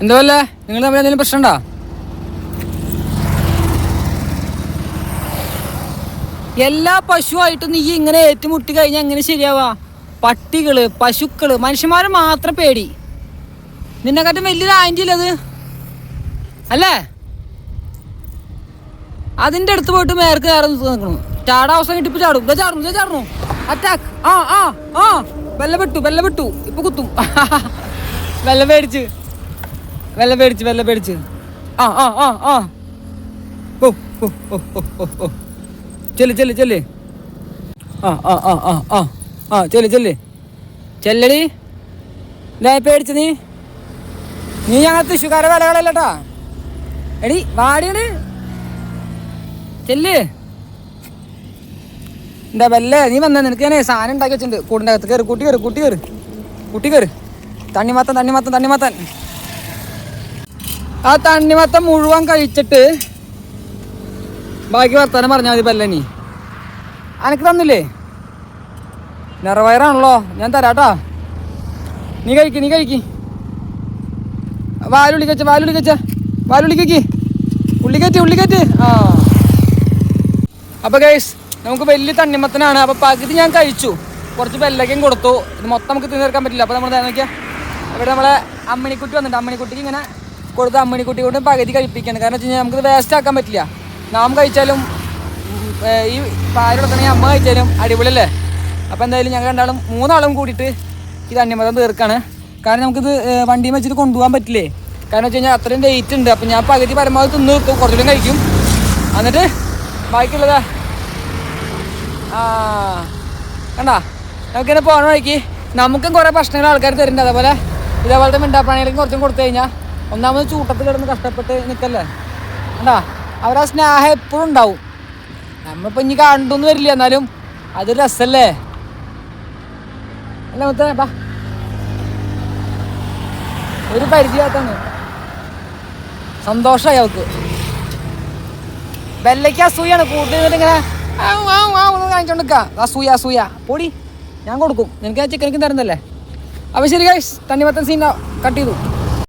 എന്താ വല്ലേ നിങ്ങൾ തമ്മിൽ എന്തെങ്കിലും പ്രശ്നമുണ്ടോ? എല്ലാ പശുവായിട്ടും നീ ഇങ്ങനെ ഏറ്റുമുട്ടി കഴിഞ്ഞാൽ എങ്ങനെ ശരിയാവാ? പട്ടികള്, പശുക്കള്, മനുഷ്യന്മാരെ മാത്രം പേടി. നിന്നെക്കാട്ടും വലിയൊരു ആൻറ്റിയില്ലത് അല്ലേ? അതിന്റെ അടുത്ത് പോയിട്ട് മേർക്ക് കയറി നിൽക്കണം. ചാടാ അവസരം കിട്ടിപ്പോ ചാടും. ചാടുന്നു അറ്റാക്ക്. വെല്ല വിട്ടു ഇപ്പൊ കുത്തും. വെല്ല പേടിച്ച് ചെല്ല് ചെല്ലടി. പേടിച്ച നീ ഞങ്ങൾ തൃശ്ശൂക്കാരെ വിലകളല്ലട്ടാ. എടി വാടിയാണ് ചെല്ല്. എന്താ വല്ലേ നീ വന്ന നിനക്ക് ഞാൻ സാധനം ഉണ്ടാക്കി വെച്ചിട്ടുണ്ട്. കൂടിൻ്റെ അകത്ത് കയറി കൂട്ടി കയറി. തണ്ണിമത്തൻ ആ തണ്ണിമത്തൻ മുഴുവൻ കഴിച്ചിട്ട് ബാക്കി വർത്താനം പറഞ്ഞാൽ മതി. പല്ല നീ അനക്ക് തന്നില്ലേ? നിറവയറാണല്ലോ, ഞാൻ തരാട്ടാ. നീ കഴിക്ക്. ഉള്ളിക്കറ്റ്. അപ്പൊ ഗൈസ് നമുക്ക് വലിയ തണ്ണിമത്തനാണ്. അപ്പൊ പകുതി ഞാൻ കഴിച്ചു, കുറച്ച് വെല്ലയ്ക്കും കൊടുത്തു. ഇത് മൊത്തം നമുക്ക് തിന്നേർക്കാൻ പറ്റില്ല. അപ്പൊ നമ്മൾ നോക്കിയാൽ ഇവിടെ നമ്മളെ അമ്മിണിക്കുട്ടി വന്നിട്ടുണ്ട്. അമ്മിണിക്കുട്ടിക്ക് ഇങ്ങനെ കൊടുത്ത് അമ്മിണിക്കുട്ടി കൊണ്ട് പകുതി കഴിപ്പിക്കണം. കാരണം വെച്ച് കഴിഞ്ഞാൽ നമുക്കിത് വേസ്റ്റ് ആക്കാൻ പറ്റില്ല. നാം കഴിച്ചാലും ഈ പാലുള്ളതാണെങ്കിൽ അമ്മ കഴിച്ചാലും അടിപൊളിയല്ലേ. അപ്പോൾ എന്തായാലും ഞങ്ങൾ രണ്ടാളും മൂന്നാളും കൂടിയിട്ട് ഈ തണ്ണിമത്തം തീർക്കാണ്. കാരണം നമുക്കിത് വണ്ടിയും വെച്ചിട്ട് കൊണ്ടുപോകാൻ പറ്റില്ലേ. കാരണം വെച്ച് കഴിഞ്ഞാൽ അത്രയും വെയിറ്റ് ഉണ്ട്. അപ്പം ഞാൻ പകുതി പരമാവധി തിന്ന് നിർത്തും, കുറച്ചുകൂടി കഴിക്കും. എന്നിട്ട് ബാക്കിയുള്ളതാ കണ്ടാ നമുക്കിങ്ങനെ പോകണ വഴിക്ക് നമുക്കും കുറേ ഭക്ഷണങ്ങൾ ആൾക്കാർ തരുന്നുണ്ട്. അതേപോലെ ഇതേപോലത്തെ മിണ്ടാപ്രാണികൾക്കും കുറച്ചും കൊടുത്തു കഴിഞ്ഞാൽ ഒന്നാമത് ചൂട്ടത്ത് കിടന്ന് കഷ്ടപ്പെട്ട് നിൽക്കല്ലേ. കണ്ടാ അവരാ സ്നേഹം എപ്പോഴും ഉണ്ടാവും. നമ്മളിപ്പോൾ ഇനി കണ്ടൊന്നും വരില്ല, എന്നാലും അത് രസമല്ലേ. അല്ല മൊത്തം ബാ ഒരു പരിചയത്താണ് സന്തോഷമായി അവൾക്ക്. വെല്ലയ്ക്ക് അസൂയാണ് കൂട്ടി ഇങ്ങനെ കാണിച്ചോണ്ടിരിക്കുക. അസൂയ പൊടി ഞാൻ കൊടുക്കും. നിനക്ക് ചിക്കനിക്കും തരുന്നല്ലേ. അപ്പോൾ ശരി ഗൈസ്, തണ്ണിമത്തൻ സീൻ കട്ട് ചെയ്തു.